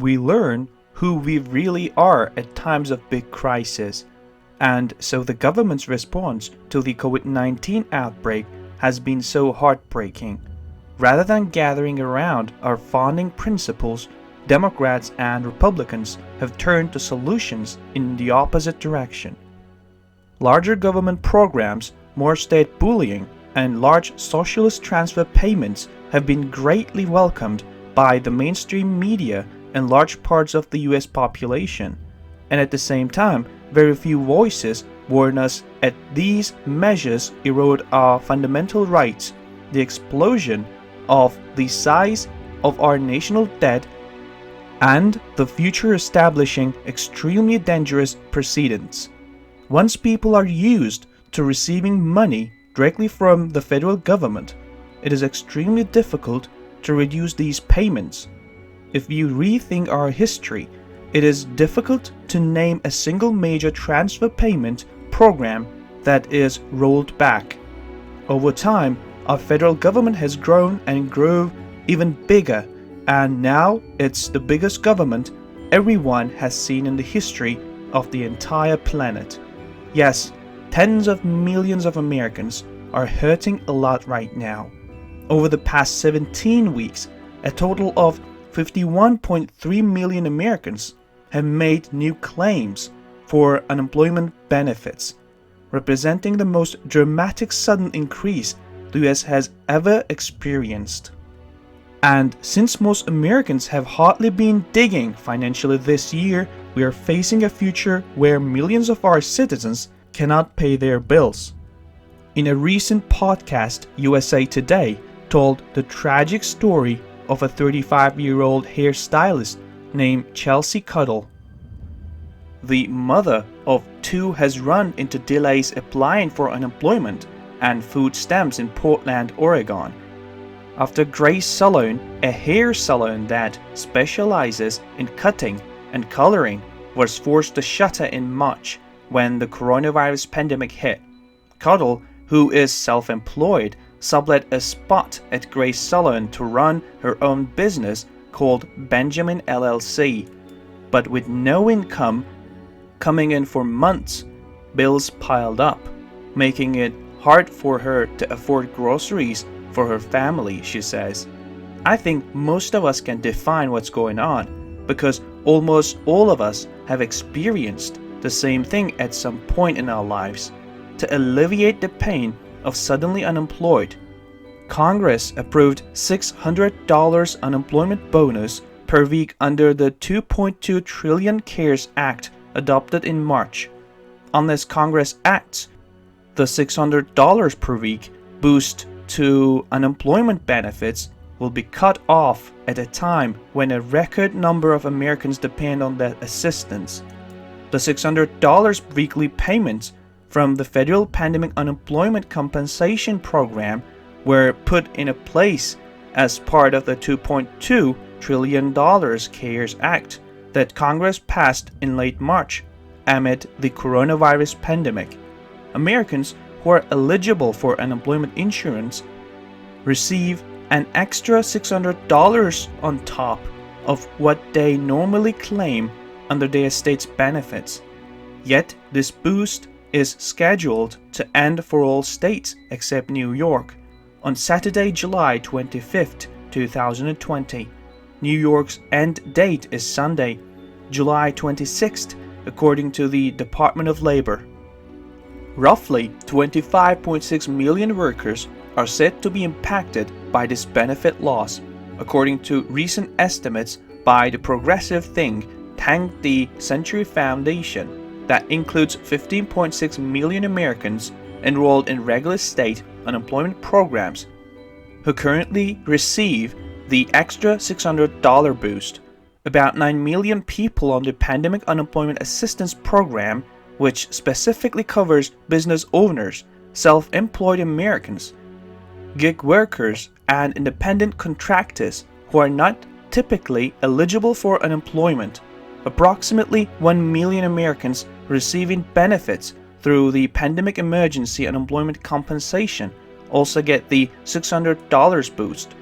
we learn who we really are at times of big crisis. And so the government's response to the COVID-19 outbreak has been so heartbreaking. Rather than gathering around our founding principles, Democrats and Republicans have turned to solutions in the opposite direction. Larger government programs, more state bullying, and large socialist transfer payments have been greatly welcomed by the mainstream media and large parts of the US population. And at the same time, very few voices warn us that these measures erode our fundamental rights, the explosion of the size of our national debt, and the future establishing extremely dangerous precedents. Once people are used to receiving money directly from the federal government, it is extremely difficult to reduce these payments. If you rethink our history, it is difficult to name a single major transfer payment program that is rolled back. Over time, our federal government has grown and grew even bigger, and now it's the biggest government everyone has seen in the history of the entire planet. Yes, tens of millions of Americans are hurting a lot right now. Over the past 17 weeks, a total of 51.3 million Americans have made new claims for unemployment benefits, representing the most dramatic sudden increase the US has ever experienced. And since most Americans have hardly been digging financially this year, we are facing a future where millions of our citizens cannot pay their bills. In a recent podcast, USA Today told the tragic story of a 35-year-old hairstylist named Chelsea Cuddle. The mother of two has run into delays applying for unemployment and food stamps in Portland, Oregon, after Grace Salon, a hair salon that specializes in cutting and coloring, was forced to shutter in March when the coronavirus pandemic hit. Cuddle, who is self-employed, sublet a spot at Grace Salon to run her own business called Benjamin LLC. But with no income coming in for months, bills piled up, making it hard for her to afford groceries for her family, she says. I think most of us can define what's going on, because almost all of us have experienced the same thing at some point in our lives. To alleviate the pain of suddenly unemployed, Congress approved $600 unemployment bonus per week under the $2.2 trillion CARES Act adopted in March. Unless Congress acts, the $600 per week boost to unemployment benefits will be cut off at a time when a record number of Americans depend on that assistance. The $600 weekly payments from the federal pandemic unemployment compensation program were put in place as part of the $2.2 trillion CARES Act that Congress passed in late March amid the coronavirus pandemic. Americans who are eligible for unemployment insurance receive an extra $600 on top of what they normally claim under their state's benefits. Yet this boost is scheduled to end for all states except New York on Saturday, July 25th, 2020. New York's end date is Sunday, July 26th, according to the Department of Labor. Roughly 25.6 million workers are said to be impacted by this benefit loss, according to recent estimates by the progressive think tank the Century Foundation, that includes 15.6 million Americans enrolled in regular state unemployment programs who currently receive the extra $600 boost. About 9 million people on the Pandemic Unemployment Assistance Program, which specifically covers business owners, self-employed Americans, gig workers, and independent contractors who are not typically eligible for unemployment. Approximately 1 million Americans receiving benefits through the Pandemic Emergency Unemployment Compensation also get the $600 boost.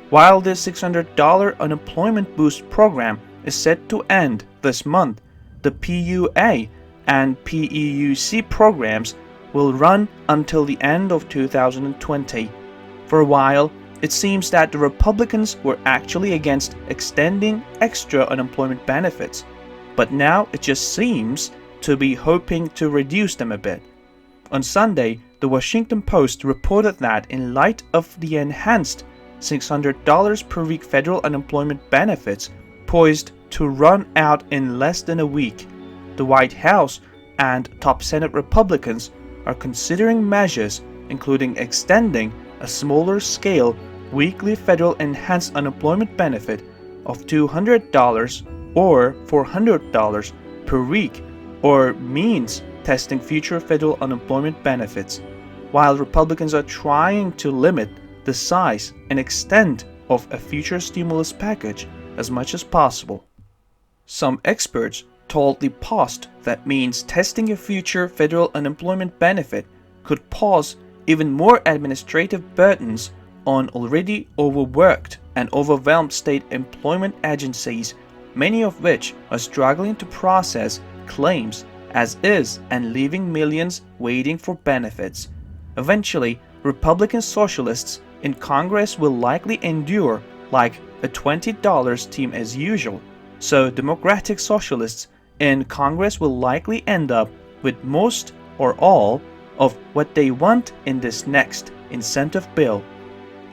While this $600 unemployment boost program is set to end this month, the PUA and PEUC programs will run until the end of 2020. For a while, it seems that the Republicans were actually against extending extra unemployment benefits, but now it just seems to be hoping to reduce them a bit. On Sunday, the Washington Post reported that in light of the enhanced $600 per week federal unemployment benefits poised to run out in less than a week, the White House and top Senate Republicans are considering measures including extending a smaller scale weekly federal enhanced unemployment benefit of $200 or $400 per week, or means testing future federal unemployment benefits, while Republicans are trying to limit the size and extent of a future stimulus package as much as possible. Some experts told the Post that means testing a future federal unemployment benefit could cause even more administrative burdens on already overworked and overwhelmed state employment agencies, many of which are struggling to process claims as is and leaving millions waiting for benefits. Eventually, Republican socialists in Congress will likely endure like a $20 team as usual, so Democratic socialists in Congress will likely end up with most or all of what they want in this next incentive bill.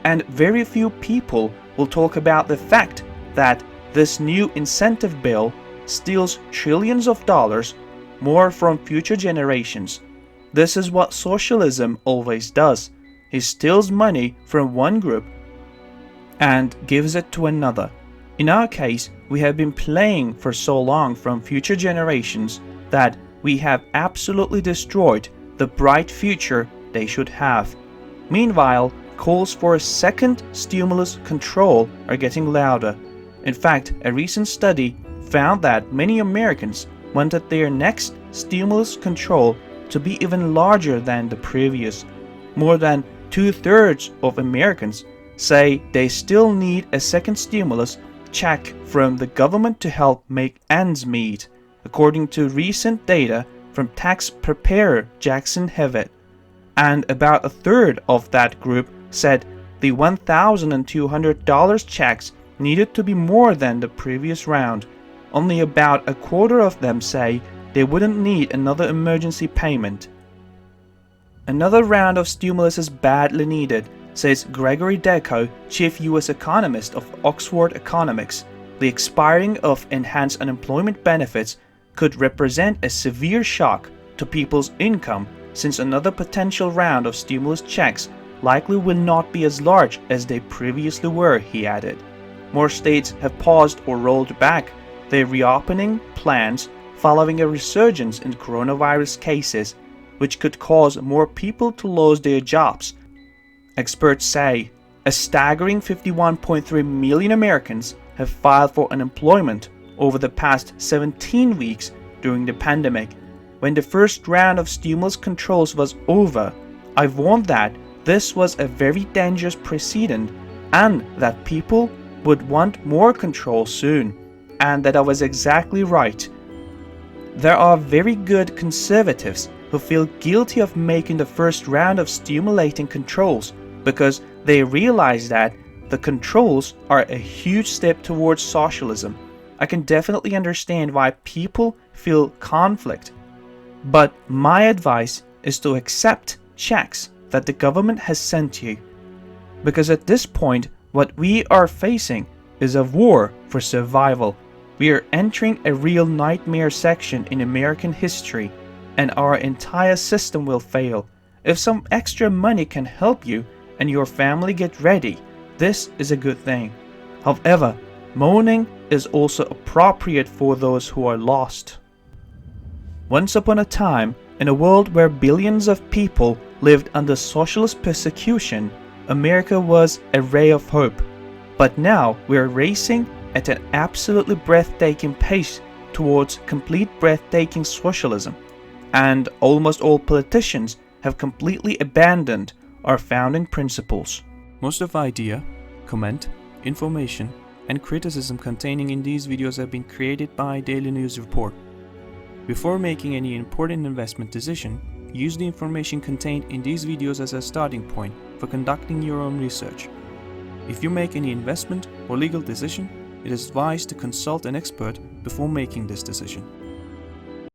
And very few people will talk about the fact that this new incentive bill steals trillions of dollars more from future generations. This is what socialism always does. It steals money from one group and gives it to another. In our case, we have been playing for so long from future generations that we have absolutely destroyed the bright future they should have. Meanwhile, calls for a second stimulus control are getting louder. In fact, a recent study found that many Americans wanted their next stimulus control to be even larger than the previous. More than 2/3 of Americans say they still need a second stimulus check from the government to help make ends meet, according to recent data from tax preparer Jackson Hewitt. And about a third of that group said the $1,200 checks needed to be more than the previous round. Only about a quarter of them say they wouldn't need another emergency payment. Another round of stimulus is badly needed, says Gregory Deco, chief U.S. economist of Oxford Economics. The expiring of enhanced unemployment benefits could represent a severe shock to people's income, since another potential round of stimulus checks likely will not be as large as they previously were, he added. More states have paused or rolled back their reopening plans following a resurgence in coronavirus cases, which could cause more people to lose their jobs. Experts say a staggering 51.3 million Americans have filed for unemployment over the past 17 weeks during the pandemic. When the first round of stimulus controls was over, I warned that this was a very dangerous precedent and that people would want more control soon, and that I was exactly right. There are very good conservatives who feel guilty of making the first round of stimulating controls because they realize that the controls are a huge step towards socialism. I can definitely understand why people feel conflict, but my advice is to accept checks that the government has sent you, because at this point what we are facing is a war for survival. We are entering a real nightmare section in American history, and our entire system will fail. If some extra money can help you and your family get ready, this is a good thing. However, mourning is also appropriate for those who are lost. Once upon a time, in a world where billions of people lived under socialist persecution, America was a ray of hope. But now we are racing at an absolutely breathtaking pace towards complete breathtaking socialism, and almost all politicians have completely abandoned our founding principles. Most of idea, comment, information, and criticism containing in these videos have been created by Daily News Report. Before making any important investment decision, use the information contained in these videos as a starting point for conducting your own research. If you make any investment or legal decision, it is advised to consult an expert before making this decision.